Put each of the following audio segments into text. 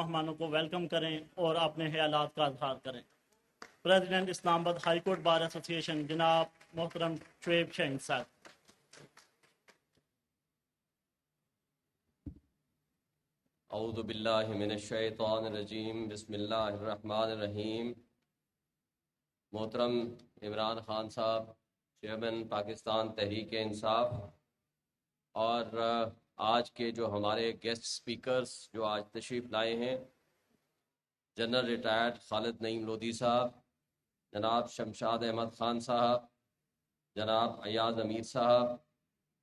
مہمانوں کو ویلکم کریں اور اپنے خیالات کا اظہار کریں۔ پریزیڈنٹ اسلام آباد ہائی کورٹ بار ایسوسی ایشن جناب محترم شعیب شاہین صاحب۔ اعوذ باللہ من الشیطان الرجیم، بسم اللہ الرحمن الرحیم۔ محترم عمران خان صاحب، چیئرمین پاکستان تحریک انصاف، اور آج کے جو ہمارے گیسٹ سپیکرز جو آج تشریف لائے ہیں، جنرل ریٹائرڈ خالد نعیم لودھی صاحب، جناب شمشاد احمد خان صاحب، جناب ایاز امیر صاحب،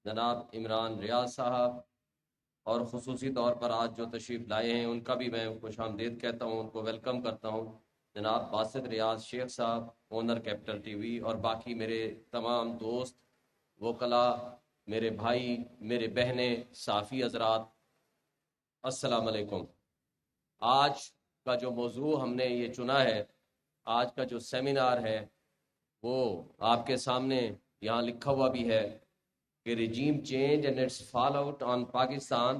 جناب عمران ریاض صاحب، اور خصوصی طور پر آج جو تشریف لائے ہیں ان کا بھی میں خوش آمدید کہتا ہوں، ان کو ویلکم کرتا ہوں، جناب باسط ریاض شیخ صاحب، اونر کیپٹل ٹی وی، اور باقی میرے تمام دوست وکلاء، میرے بھائی، میرے بہنیں، صحافی حضرات، السلام علیکم۔ آج کا جو موضوع ہم نے یہ چنا ہے، آج کا جو سیمینار ہے، وہ آپ کے سامنے یہاں لکھا ہوا بھی ہے کہ regime change and its fallout on Pakistan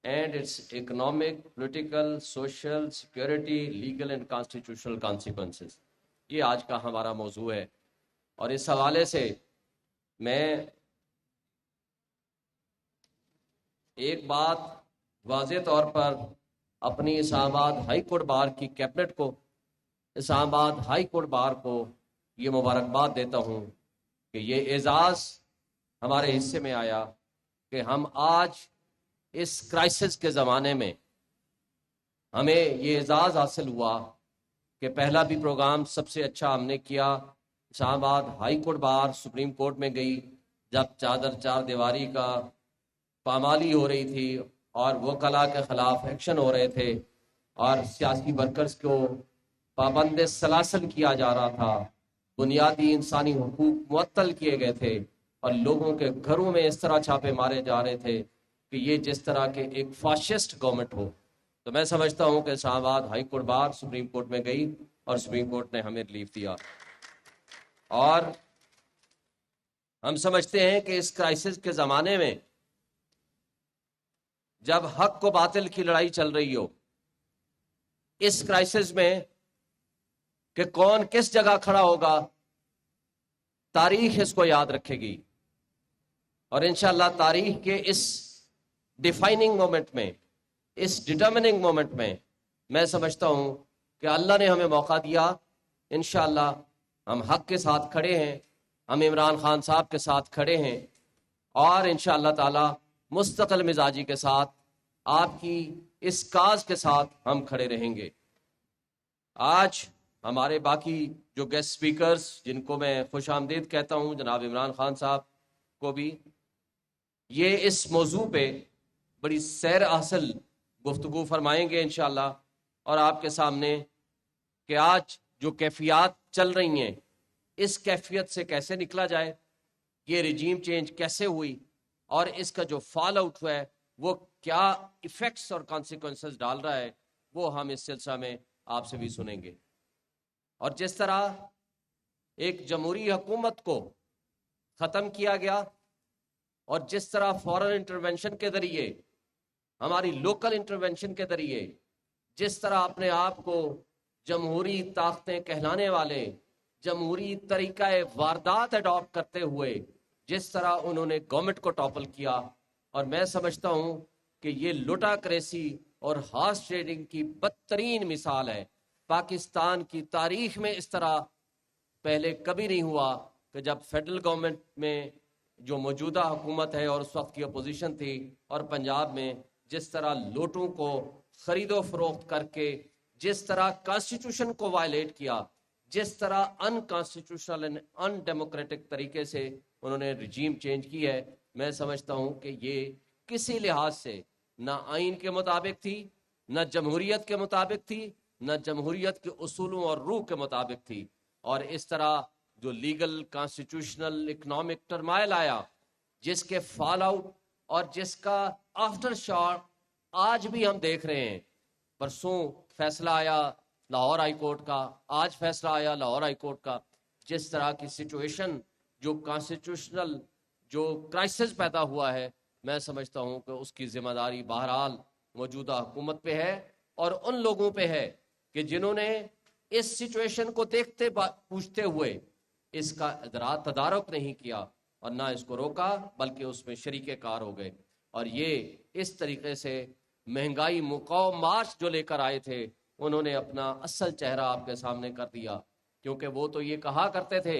and its economic, political, social, security, legal and constitutional consequences۔ یہ آج کا ہمارا موضوع ہے، اور اس حوالے سے میں ایک بات واضح طور پر اپنی اسلام آباد ہائی کورٹ بار کی کیبنٹ کو، اسلام آباد ہائی کورٹ بار کو یہ مبارکباد دیتا ہوں کہ یہ اعزاز ہمارے حصے میں آیا کہ ہم آج اس کرائسس کے زمانے میں ہمیں یہ اعزاز حاصل ہوا کہ پہلا بھی پروگرام سب سے اچھا ہم نے کیا، اسلام آباد high court bar supreme court میں گئی جب چار دیواری کا پامالی ہو رہی تھی اور وکلاء کے خلاف ایکشن ہو رہے تھے اور سیاسی ورکرز کو پابند سلاسل کیا جا رہا تھا، بنیادی انسانی حقوق معطل کیے گئے تھے، اور لوگوں کے گھروں میں اس طرح چھاپے مارے جا رہے تھے کہ یہ جس طرح کے ایک فاشسٹ گورنمنٹ ہو۔ تو میں سمجھتا ہوں کہ اسلام آباد high court bar supreme court میں گئی اور سپریم کورٹ نے ہمیں ریلیف دیا، اور ہم سمجھتے ہیں کہ اس کرائسس کے زمانے میں جب حق کو باطل کی لڑائی چل رہی ہو، اس کرائسس میں کہ کون کس جگہ کھڑا ہوگا، تاریخ اس کو یاد رکھے گی، اور انشاءاللہ تاریخ کے اس ڈیفائننگ مومنٹ میں، اس ڈٹرمننگ مومنٹ میں میں سمجھتا ہوں کہ اللہ نے ہمیں موقع دیا، انشاءاللہ ہم حق کے ساتھ کھڑے ہیں، ہم عمران خان صاحب کے ساتھ کھڑے ہیں، اور انشاءاللہ تعالی مستقل مزاجی کے ساتھ آپ کی اس کاز کے ساتھ ہم کھڑے رہیں گے۔ آج ہمارے باقی جو گیسٹ سپیکرز جن کو میں خوش آمدید کہتا ہوں، جناب عمران خان صاحب کو بھی، یہ اس موضوع پہ بڑی سیر اصل گفتگو فرمائیں گے انشاءاللہ، اور آپ کے سامنے کہ آج جو کیفیات چل رہی ہیں، اس کیفیت سے کیسے نکلا جائے، یہ رجیم چینج کیسے ہوئی، اور اس کا جو فال آؤٹ ہوا ہے وہ کیا ایفیکٹس اور کانسیکوینسز ڈال رہا ہے، وہ ہم اس سلسلہ میں آپ سے بھی سنیں گے۔ اور جس طرح ایک جمہوری حکومت کو ختم کیا گیا، اور جس طرح فورن انٹرونشن کے ذریعے، ہماری لوکل انٹرونشن کے ذریعے، جس طرح اپنے آپ کو جمہوری طاقتیں کہلانے والے جمہوری طریقہ واردات اڈاپٹ کرتے ہوئے جس طرح انہوں نے گورنمنٹ کو ٹاپل کیا، اور میں سمجھتا ہوں کہ یہ لوٹا کریسی اور ہارس ٹریڈنگ کی بدترین مثال ہے۔ پاکستان کی تاریخ میں اس طرح پہلے کبھی نہیں ہوا کہ جب فیڈرل گورنمنٹ میں جو موجودہ حکومت ہے اور اس وقت کی اپوزیشن تھی، اور پنجاب میں جس طرح لوٹوں کو خرید و فروخت کر کے جس طرح کانسٹیٹیوشن کو وائلیٹ کیا، جس طرح ان کانسٹیٹیوشنل ان ڈیموکریٹک طریقے سے انہوں نے رجیم چینج کی ہے، میں سمجھتا ہوں کہ یہ کسی لحاظ سے نہ آئین کے مطابق تھی، نہ جمہوریت کے مطابق تھی، نہ جمہوریت کے اصولوں اور روح کے مطابق تھی، اور اس طرح جو لیگل کانسٹیٹیوشنل اکنامک ٹرمائل آیا، جس کے فال آؤٹ اور جس کا آفٹر شاٹ آج بھی ہم دیکھ رہے ہیں۔ پرسوں فیصلہ آیا لاہور ہائی کورٹ کا، آج فیصلہ آیا لاہور ہائی کورٹ کا، جس طرح کی سچویشن جو کانسٹیٹیوشنل جو کرائسس پیدا ہوا ہے، میں سمجھتا ہوں کہ اس کی ذمہ داری بہرحال موجودہ حکومت پہ ہے، اور ان لوگوں پہ ہے کہ جنہوں نے اس سچویشن کو دیکھتے پوچھتے ہوئے اس کا تدارک نہیں کیا اور نہ اس کو روکا بلکہ اس میں شریک کار ہو گئے، اور یہ اس طریقے سے مہنگائی مقاوم مارچ جو لے کر آئے تھے انہوں نے اپنا اصل چہرہ آپ کے سامنے کر دیا، کیونکہ وہ تو یہ کہا کرتے تھے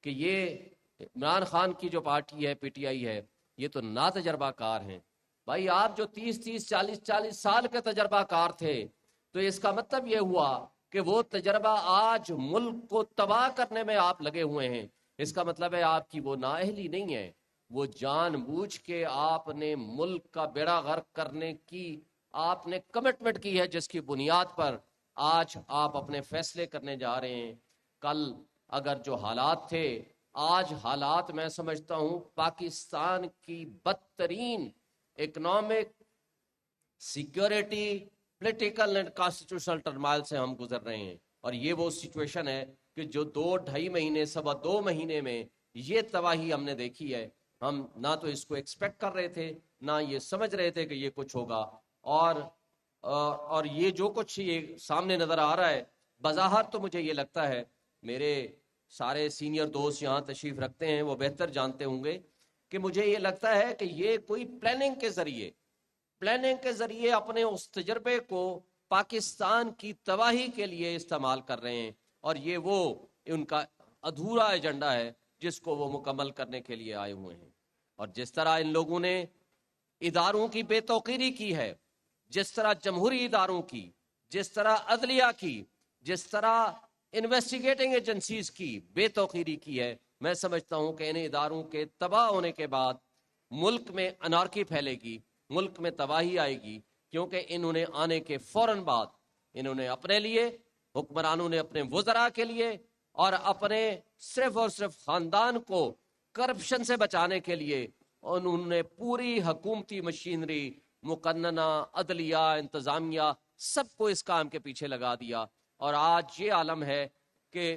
کہ یہ عمران خان کی جو پارٹی ہے پی ٹی آئی ہے یہ تو نا تجربہ کار ہیں۔ بھائی آپ جو 30 سال کے تجربہ کار تھے تو اس کا مطلب یہ ہوا کہ وہ تجربہ آج ملک کو تباہ کرنے میں آپ لگے ہوئے ہیں، اس کا مطلب ہے آپ کی وہ نااہلی نہیں ہے، وہ جان بوجھ کے آپ نے ملک کا بیڑا غرق کرنے کی آپ نے کمٹمنٹ کی ہے، جس کی بنیاد پر آج آپ اپنے فیصلے کرنے جا رہے ہیں۔ کل اگر جو حالات تھے، آج حالات میں سمجھتا ہوں پاکستان کی بدترین economic, security, political and constitutional turmoil سے ہم گزر رہے ہیں، اور یہ وہ سچویشن ہے کہ جو 2-2.5 مہینے 2.25 مہینے میں یہ تباہی ہم نے دیکھی ہے، ہم نہ تو اس کو ایکسپیکٹ کر رہے تھے نہ یہ سمجھ رہے تھے کہ یہ کچھ ہوگا، اور یہ جو کچھ یہ سامنے نظر آ رہا ہے بظاہر تو مجھے یہ لگتا ہے، میرے سارے سینئر دوست یہاں تشریف رکھتے ہیں وہ بہتر جانتے ہوں گے کہ مجھے یہ لگتا ہے کہ یہ کوئی پلاننگ کے ذریعے اپنے اس تجربے کو پاکستان کی تباہی کے لیے استعمال کر رہے ہیں، اور یہ وہ ان کا ادھورا ایجنڈا ہے جس کو وہ مکمل کرنے کے لیے آئے ہوئے ہیں۔ اور جس طرح ان لوگوں نے اداروں کی بے توقیری کی ہے، جس طرح جمہوری اداروں کی، جس طرح عدلیہ کی، جس طرح انویسٹیگیٹنگ ایجنسیز کی بے توقیری کی ہے، میں سمجھتا ہوں کہ ان اداروں کے تباہ ہونے کے بعد ملک میں انارکی پھیلے گی، ملک میں تباہی آئے گی، کیونکہ انہوں نے آنے کے فوراً بعد انہوں نے اپنے لیے، حکمرانوں نے اپنے وزراء کے لیے اور اپنے صرف اور صرف خاندان کو کرپشن سے بچانے کے لیے انہوں نے پوری حکومتی مشینری، مقننہ، عدلیہ، انتظامیہ، سب کو اس کام کے پیچھے لگا دیا، اور آج یہ عالم ہے کہ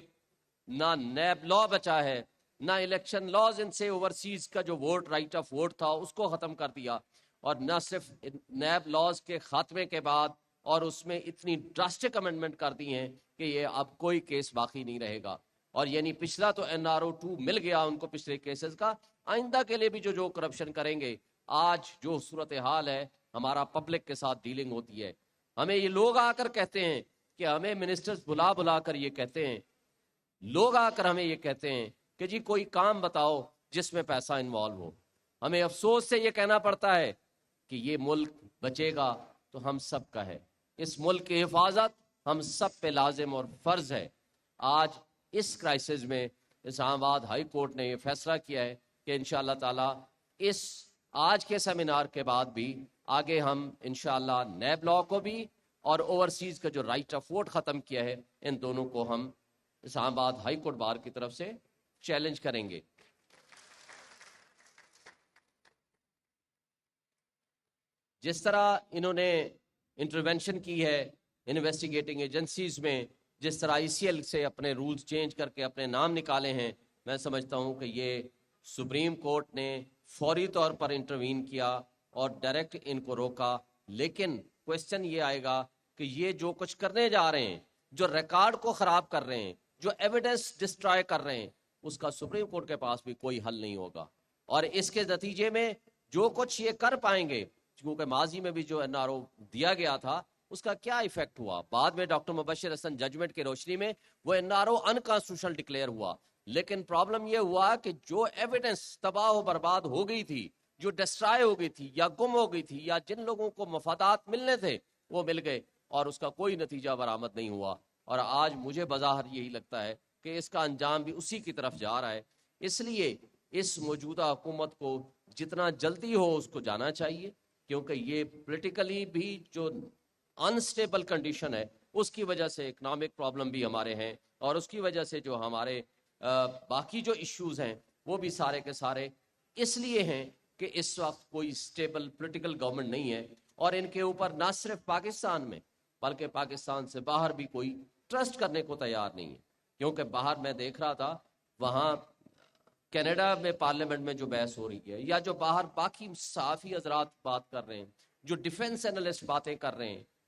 نہ نیب لا بچا ہے، نہ الیکشن لاز ان سے اوورسیز کا جو ووٹ، رائٹ آف ووٹ تھا اس کو ختم کر دیا، اور نہ صرف نیب لاز کے خاتمے کے بعد اور اس میں اتنی ڈراسٹک امینڈمنٹ کر دی ہیں کہ یہ اب کوئی کیس باقی نہیں رہے گا، اور یعنی پچھلا تو NRO2 مل گیا ان کو پچھلے کیسز کا، آئندہ کے لیے بھی جو کرپشن کریں گے۔ آج جو صورتحال ہے ہمارا پبلک کے ساتھ ڈیلنگ ہوتی ہے، ہمیں یہ لوگ آ کر کہتے ہیں کہ ہمیں منسٹرز بلا کر یہ کہتے ہیں، لوگ آ کر ہمیں یہ کہتے ہیں کہ جی کوئی کام بتاؤ جس میں پیسہ انوالو ہو، ہمیں افسوس سے یہ کہنا پڑتا ہے کہ یہ ملک بچے گا تو ہم سب کا ہے، اس ملک کی حفاظت ہم سب پہ لازم اور فرض ہے۔ آج اس کرائسس میں اسلام آباد ہائی کورٹ نے یہ فیصلہ کیا ہے کہ انشاءاللہ تعالی اس آج کے سیمینار کے بعد بھی آگے ہم انشاءاللہ نیب لا کو بھی اور اوورسیز کا جو رائٹ آف ووٹ ختم کیا ہے ان دونوں کو ہم اسلام آباد ہائی کورٹ بار کی طرف سے چیلنج کریں گے۔ جس طرح انہوں نے انٹروینشن کی ہے انویسٹیگیٹنگ ایجنسیز میں، جس طرح ICL سے اپنے رولز چینج کر کے اپنے نام نکالے ہیں، میں سمجھتا ہوں کہ یہ سپریم کورٹ نے فوری طور پر انٹروین کیا اور ڈائریکٹ ان کو روکا، لیکن کوشچن یہ آئے گا کہ یہ جو کچھ کرنے جا رہے ہیں، جو ریکارڈ کو خراب کر رہے ہیں، جو ایویڈنس ڈسٹرائے کر رہے ہیں، اس کا سپریم کورٹ کے پاس بھی کوئی حل نہیں ہوگا، اور اس کے نتیجے میں جو کچھ یہ کر پائیں گے، کیونکہ ماضی میں بھی جو NRO دیا گیا تھا اس کا کیا ایفیکٹ ہوا، بعد میں ڈاکٹر مبشر حسن ججمنٹ کی روشنی میں وہ NRO انکانسٹیٹیوشنل ڈکلیئر ہوا، لیکن پرابلم یہ ہوا کہ جو ایویڈنس تباہ و برباد ہو گئی تھی، جو ڈسٹرائے ہو گئی تھی یا گم ہو گئی تھی، یا جن لوگوں کو مفادات ملنے تھے وہ مل گئے، اور اس کا کوئی نتیجہ برآمد نہیں ہوا، اور آج مجھے بظاہر یہی لگتا ہے کہ اس کا انجام بھی اسی کی طرف جا رہا ہے۔ اس لیے اس موجودہ حکومت کو جتنا جلدی ہو اس کو جانا چاہیے، کیونکہ یہ پولیٹیکلی بھی جو انسٹیبل کنڈیشن ہے اس کی وجہ سے اکنامک پرابلم بھی ہمارے ہیں، اور اس کی وجہ سے جو ہمارے باقی جو ایشوز ہیں وہ بھی سارے کے سارے اس لیے ہیں کہ اس وقت کوئی سٹیبل پولیٹیکل گورنمنٹ نہیں ہے، اور ان کے اوپر نہ صرف پاکستان میں بلکہ پاکستان سے باہر بھی کوئی ٹرسٹ کرنے کو تیار نہیں ہے، کیونکہ باہر میں دیکھ رہا تھا وہاں کینیڈا میں پارلیمنٹ میں جو بحث ہو رہی ہے، یا جو باہر باقی صحافی حضرات بات کر رہے ہیں، جو ڈیفنس اینالسٹ باتیں کر رہے ہیں،